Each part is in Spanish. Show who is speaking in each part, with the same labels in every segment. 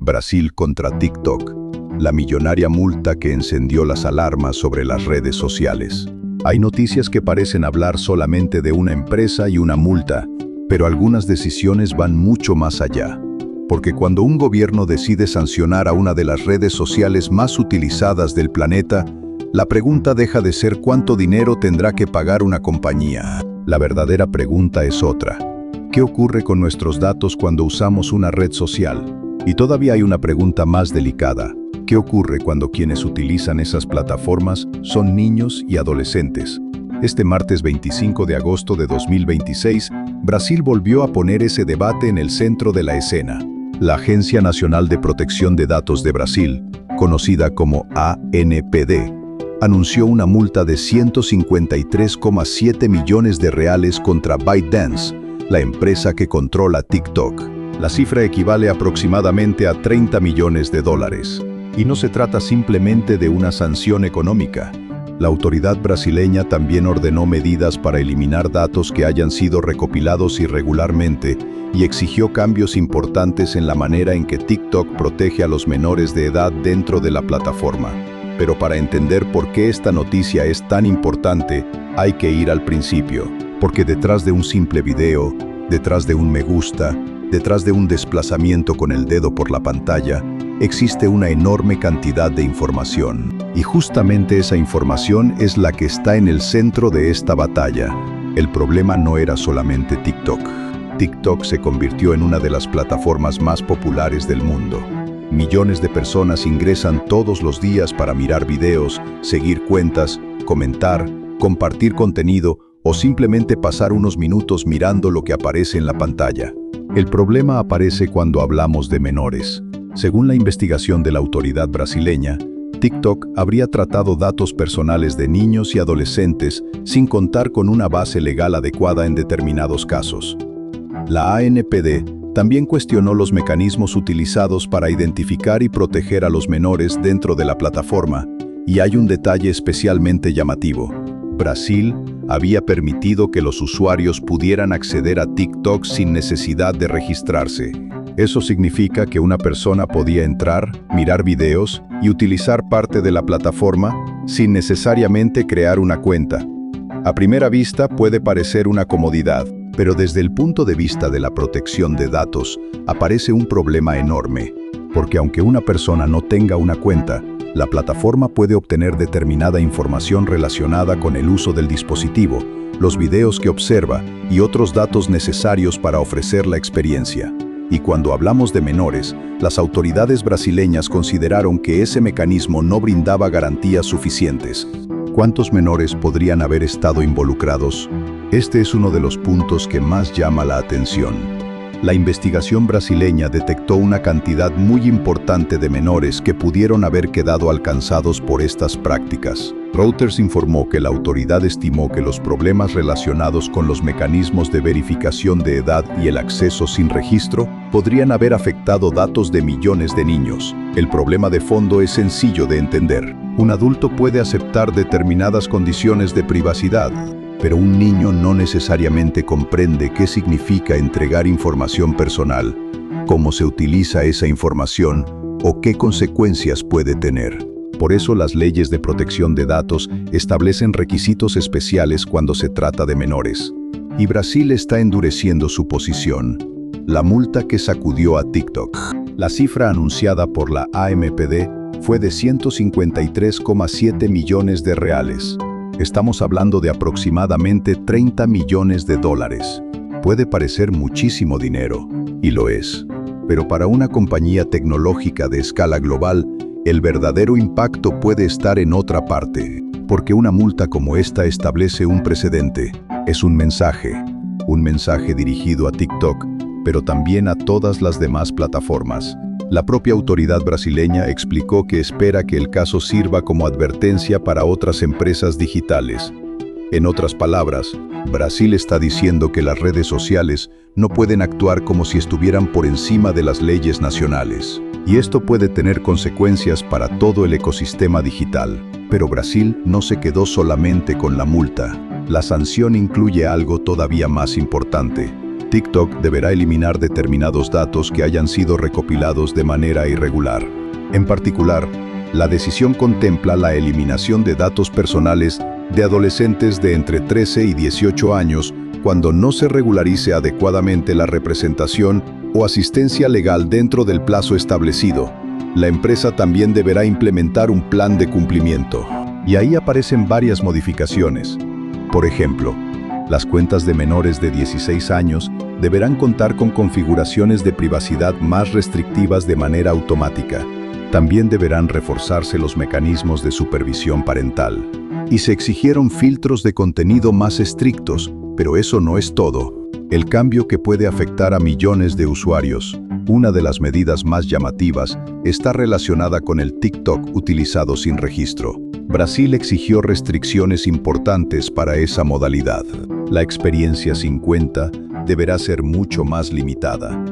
Speaker 1: Brasil contra TikTok, la millonaria multa que encendió las alarmas sobre las redes sociales. Hay noticias que parecen hablar solamente de una empresa y una multa, pero algunas decisiones van mucho más allá. Porque cuando un gobierno decide sancionar a una de las redes sociales más utilizadas del planeta, la pregunta deja de ser cuánto dinero tendrá que pagar una compañía. La verdadera pregunta es otra. ¿Qué ocurre con nuestros datos cuando usamos una red social? Y todavía hay una pregunta más delicada. ¿Qué ocurre cuando quienes utilizan esas plataformas son niños y adolescentes? Este martes 25 de agosto de 2026, Brasil volvió a poner ese debate en el centro de la escena. La Agencia Nacional de Protección de Datos de Brasil, conocida como ANPD, anunció una multa de 153,7 millones de reales contra ByteDance, la empresa que controla TikTok. La cifra equivale aproximadamente a 30 millones de dólares. Y no se trata simplemente de una sanción económica. La autoridad brasileña también ordenó medidas para eliminar datos que hayan sido recopilados irregularmente y exigió cambios importantes en la manera en que TikTok protege a los menores de edad dentro de la plataforma. Pero para entender por qué esta noticia es tan importante, hay que ir al principio. Porque detrás de un simple video, detrás de un me gusta, detrás de un desplazamiento con el dedo por la pantalla, existe una enorme cantidad de información. Y justamente esa información es la que está en el centro de esta batalla. El problema no era solamente TikTok. TikTok se convirtió en una de las plataformas más populares del mundo. Millones de personas ingresan todos los días para mirar videos, seguir cuentas, comentar, compartir contenido o simplemente pasar unos minutos mirando lo que aparece en la pantalla. El problema aparece cuando hablamos de menores. Según la investigación de la autoridad brasileña, TikTok habría tratado datos personales de niños y adolescentes sin contar con una base legal adecuada en determinados casos. La ANPD también cuestionó los mecanismos utilizados para identificar y proteger a los menores dentro de la plataforma, y hay un detalle especialmente llamativo. Brasil había permitido que los usuarios pudieran acceder a TikTok sin necesidad de registrarse. Eso significa que una persona podía entrar, mirar videos y utilizar parte de la plataforma sin necesariamente crear una cuenta. A primera vista puede parecer una comodidad, pero desde el punto de vista de la protección de datos, aparece un problema enorme, porque aunque una persona no tenga una cuenta, la plataforma puede obtener determinada información relacionada con el uso del dispositivo, los videos que observa y otros datos necesarios para ofrecer la experiencia. Y cuando hablamos de menores, las autoridades brasileñas consideraron que ese mecanismo no brindaba garantías suficientes. ¿Cuántos menores podrían haber estado involucrados? Este es uno de los puntos que más llama la atención. La investigación brasileña detectó una cantidad muy importante de menores que pudieron haber quedado alcanzados por estas prácticas. Reuters informó que la autoridad estimó que los problemas relacionados con los mecanismos de verificación de edad y el acceso sin registro podrían haber afectado datos de millones de niños. El problema de fondo es sencillo de entender. Un adulto puede aceptar determinadas condiciones de privacidad, pero un niño no necesariamente comprende qué significa entregar información personal, cómo se utiliza esa información o qué consecuencias puede tener. Por eso las leyes de protección de datos establecen requisitos especiales cuando se trata de menores. Y Brasil está endureciendo su posición. La multa que sacudió a TikTok. La cifra anunciada por la ANPD fue de 153,7 millones de reales. Estamos hablando de aproximadamente 30 millones de dólares. Puede parecer muchísimo dinero, y lo es. Pero para una compañía tecnológica de escala global, el verdadero impacto puede estar en otra parte. Porque una multa como esta establece un precedente. Es un mensaje dirigido a TikTok, pero también a todas las demás plataformas. La propia autoridad brasileña explicó que espera que el caso sirva como advertencia para otras empresas digitales. En otras palabras, Brasil está diciendo que las redes sociales no pueden actuar como si estuvieran por encima de las leyes nacionales. Y esto puede tener consecuencias para todo el ecosistema digital. Pero Brasil no se quedó solamente con la multa. La sanción incluye algo todavía más importante: TikTok deberá eliminar determinados datos que hayan sido recopilados de manera irregular. En particular, la decisión contempla la eliminación de datos personales de adolescentes de entre 13 y 18 años cuando no se regularice adecuadamente la representación o asistencia legal dentro del plazo establecido. La empresa también deberá implementar un plan de cumplimiento. Y ahí aparecen varias modificaciones. Por ejemplo, las cuentas de menores de 16 años deberán contar con configuraciones de privacidad más restrictivas de manera automática. También deberán reforzarse los mecanismos de supervisión parental. Y se exigieron filtros de contenido más estrictos, pero eso no es todo. El cambio que puede afectar a millones de usuarios. Una de las medidas más llamativas está relacionada con el TikTok utilizado sin registro. Brasil exigió restricciones importantes para esa modalidad. La experiencia sin cuenta deberá ser mucho más limitada.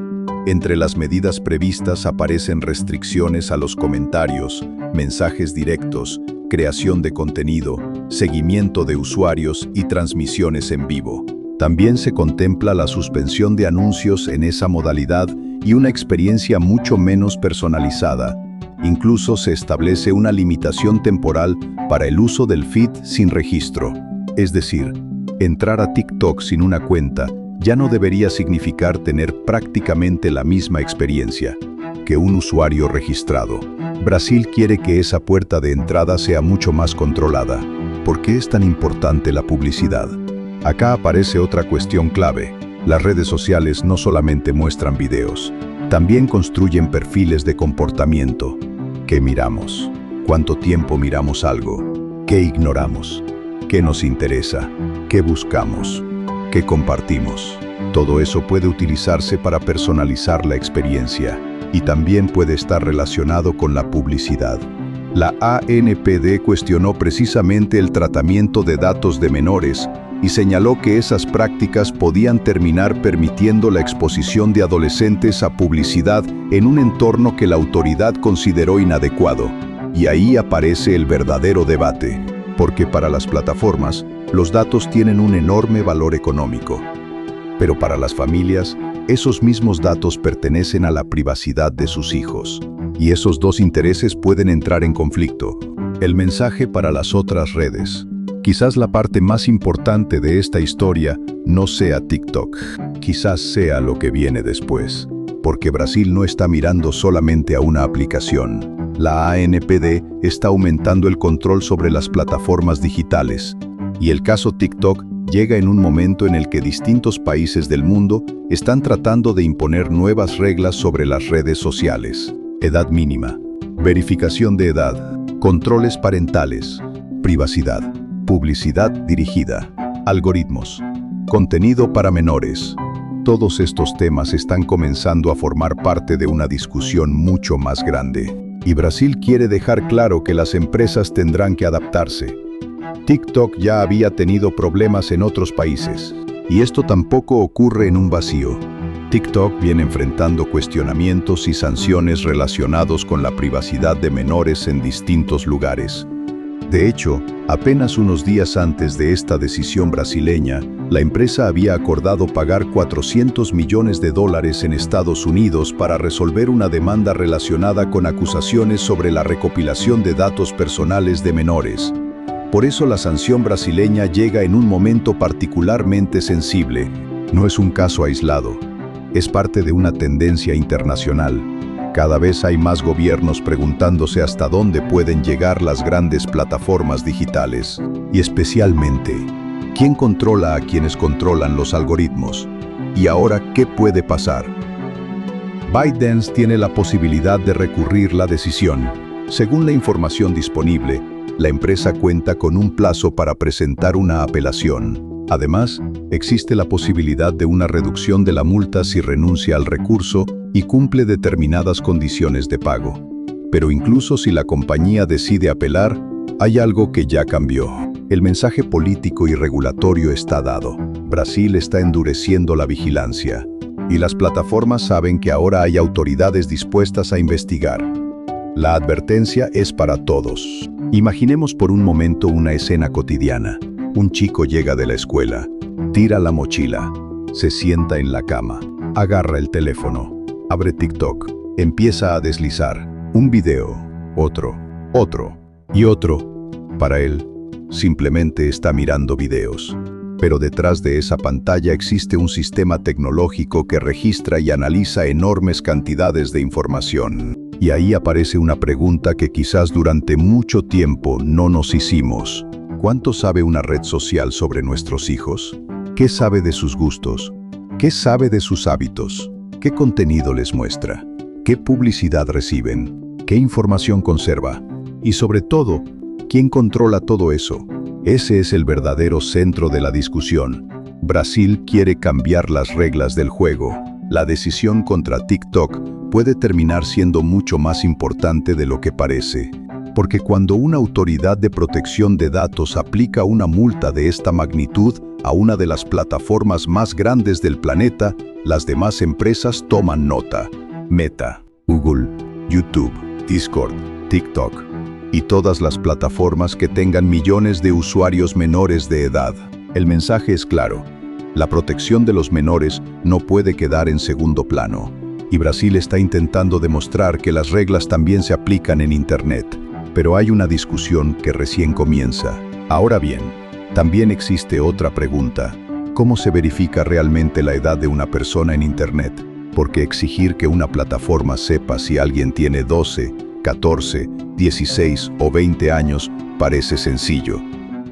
Speaker 1: Entre las medidas previstas aparecen restricciones a los comentarios, mensajes directos, creación de contenido, seguimiento de usuarios y transmisiones en vivo. También se contempla la suspensión de anuncios en esa modalidad y una experiencia mucho menos personalizada. Incluso se establece una limitación temporal para el uso del feed sin registro. Es decir, entrar a TikTok sin una cuenta ya no debería significar tener prácticamente la misma experiencia que un usuario registrado. Brasil quiere que esa puerta de entrada sea mucho más controlada. ¿Por qué es tan importante la publicidad? Acá aparece otra cuestión clave. Las redes sociales no solamente muestran videos, también construyen perfiles de comportamiento. ¿Qué miramos? ¿Cuánto tiempo miramos algo? ¿Qué ignoramos? ¿Qué nos interesa? ¿Qué buscamos? ¿Qué compartimos? Todo eso puede utilizarse para personalizar la experiencia y también puede estar relacionado con la publicidad. La ANPD cuestionó precisamente el tratamiento de datos de menores y señaló que esas prácticas podían terminar permitiendo la exposición de adolescentes a publicidad en un entorno que la autoridad consideró inadecuado. Y ahí aparece el verdadero debate, porque para las plataformas, los datos tienen un enorme valor económico. Pero para las familias, esos mismos datos pertenecen a la privacidad de sus hijos. Y esos dos intereses pueden entrar en conflicto. El mensaje para las otras redes. Quizás la parte más importante de esta historia no sea TikTok. Quizás sea lo que viene después. Porque Brasil no está mirando solamente a una aplicación. La ANPD está aumentando el control sobre las plataformas digitales. Y el caso TikTok llega en un momento en el que distintos países del mundo están tratando de imponer nuevas reglas sobre las redes sociales. Edad mínima, verificación de edad, controles parentales, privacidad, publicidad dirigida, algoritmos, contenido para menores. Todos estos temas están comenzando a formar parte de una discusión mucho más grande. Y Brasil quiere dejar claro que las empresas tendrán que adaptarse. TikTok ya había tenido problemas en otros países, y esto tampoco ocurre en un vacío. TikTok viene enfrentando cuestionamientos y sanciones relacionados con la privacidad de menores en distintos lugares. De hecho, apenas unos días antes de esta decisión brasileña, la empresa había acordado pagar $400 millones en Estados Unidos para resolver una demanda relacionada con acusaciones sobre la recopilación de datos personales de menores. Por eso la sanción brasileña llega en un momento particularmente sensible. No es un caso aislado. Es parte de una tendencia internacional. Cada vez hay más gobiernos preguntándose hasta dónde pueden llegar las grandes plataformas digitales. Y especialmente, ¿quién controla a quienes controlan los algoritmos? ¿Y ahora qué puede pasar? ByteDance tiene la posibilidad de recurrir la decisión. Según la información disponible, la empresa cuenta con un plazo para presentar una apelación. Además, existe la posibilidad de una reducción de la multa si renuncia al recurso y cumple determinadas condiciones de pago. Pero incluso si la compañía decide apelar, hay algo que ya cambió. El mensaje político y regulatorio está dado. Brasil está endureciendo la vigilancia. Y las plataformas saben que ahora hay autoridades dispuestas a investigar. La advertencia es para todos. Imaginemos por un momento una escena cotidiana. Un chico llega de la escuela, tira la mochila, Se sienta en la cama, agarra el teléfono, abre TikTok, empieza a deslizar. Un video, otro y otro. Para él, simplemente está mirando videos. Pero detrás de esa pantalla existe un sistema tecnológico que registra y analiza enormes cantidades de información. Y ahí aparece una pregunta que quizás durante mucho tiempo no nos hicimos. ¿Cuánto sabe una red social sobre nuestros hijos? ¿Qué sabe de sus gustos? ¿Qué sabe de sus hábitos? ¿Qué contenido les muestra? ¿Qué publicidad reciben? ¿Qué información conserva? Y sobre todo, ¿quién controla todo eso? Ese es el verdadero centro de la discusión. Brasil quiere cambiar las reglas del juego. La decisión contra TikTok puede terminar siendo mucho más importante de lo que parece. Porque cuando una autoridad de protección de datos aplica una multa de esta magnitud a una de las plataformas más grandes del planeta, las demás empresas toman nota. Meta, Google, YouTube, Discord, TikTok y todas las plataformas que tengan millones de usuarios menores de edad. El mensaje es claro. La protección de los menores no puede quedar en segundo plano. Y Brasil está intentando demostrar que las reglas también se aplican en Internet. Pero hay una discusión que recién comienza. Ahora bien, también existe otra pregunta. ¿Cómo se verifica realmente la edad de una persona en Internet? Porque exigir que una plataforma sepa si alguien tiene 12, 14, 16 o 20 años parece sencillo.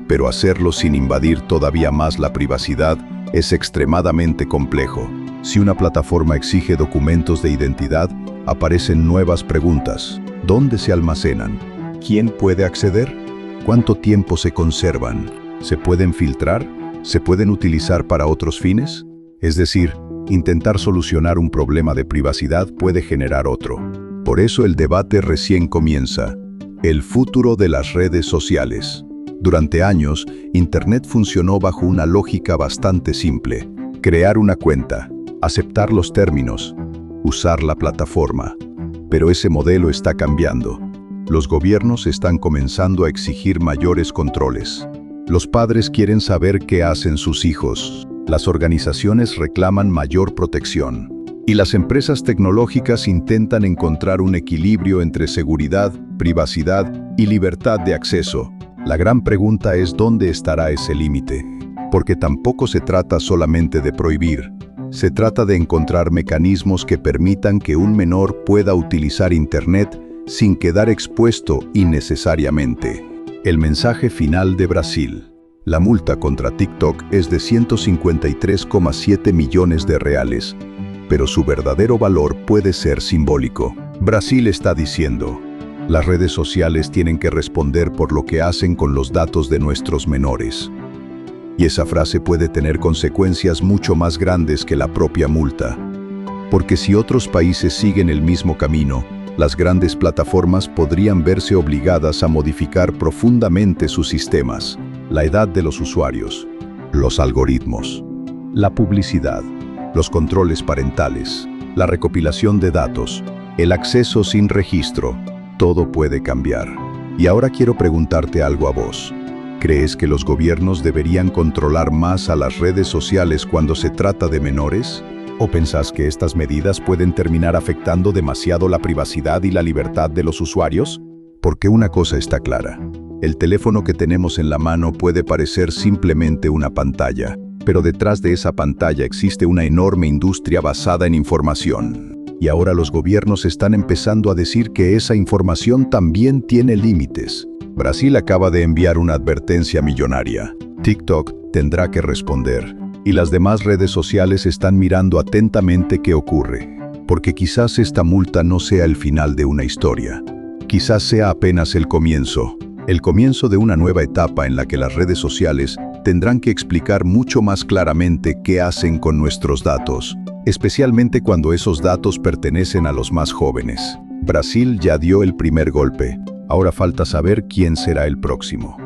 Speaker 1: Pero hacerlo sin invadir todavía más la privacidad es extremadamente complejo. Si una plataforma exige documentos de identidad, aparecen nuevas preguntas. ¿Dónde se almacenan? ¿Quién puede acceder? ¿Cuánto tiempo se conservan? ¿Se pueden filtrar? ¿Se pueden utilizar para otros fines? Es decir, intentar solucionar un problema de privacidad puede generar otro. Por eso el debate recién comienza. El futuro de las redes sociales. Durante años, Internet funcionó bajo una lógica bastante simple. Crear una cuenta, aceptar los términos, usar la plataforma. Pero ese modelo está cambiando. Los gobiernos están comenzando a exigir mayores controles. Los padres quieren saber qué hacen sus hijos. Las organizaciones reclaman mayor protección. Y las empresas tecnológicas intentan encontrar un equilibrio entre seguridad, privacidad y libertad de acceso. La gran pregunta es ¿dónde estará ese límite? Porque tampoco se trata solamente de prohibir. Se trata de encontrar mecanismos que permitan que un menor pueda utilizar Internet sin quedar expuesto innecesariamente. El mensaje final de Brasil. La multa contra TikTok es de 153,7 millones de reales, pero su verdadero valor puede ser simbólico. Brasil está diciendo, las redes sociales tienen que responder por lo que hacen con los datos de nuestros menores. Y esa frase puede tener consecuencias mucho más grandes que la propia multa. Porque si otros países siguen el mismo camino, las grandes plataformas podrían verse obligadas a modificar profundamente sus sistemas, la edad de los usuarios, los algoritmos, la publicidad, los controles parentales, la recopilación de datos, el acceso sin registro. Todo puede cambiar. Y ahora quiero preguntarte algo a vos. ¿Crees que los gobiernos deberían controlar más a las redes sociales cuando se trata de menores? ¿O pensás que estas medidas pueden terminar afectando demasiado la privacidad y la libertad de los usuarios? Porque una cosa está clara. El teléfono que tenemos en la mano puede parecer simplemente una pantalla, pero detrás de esa pantalla existe una enorme industria basada en información. Y ahora los gobiernos están empezando a decir que esa información también tiene límites. Brasil acaba de enviar una advertencia millonaria. TikTok tendrá que responder. Y las demás redes sociales están mirando atentamente qué ocurre. Porque quizás esta multa no sea el final de una historia. Quizás sea apenas el comienzo de una nueva etapa en la que las redes sociales tendrán que explicar mucho más claramente qué hacen con nuestros datos, especialmente cuando esos datos pertenecen a los más jóvenes. Brasil ya dio el primer golpe. Ahora falta saber quién será el próximo.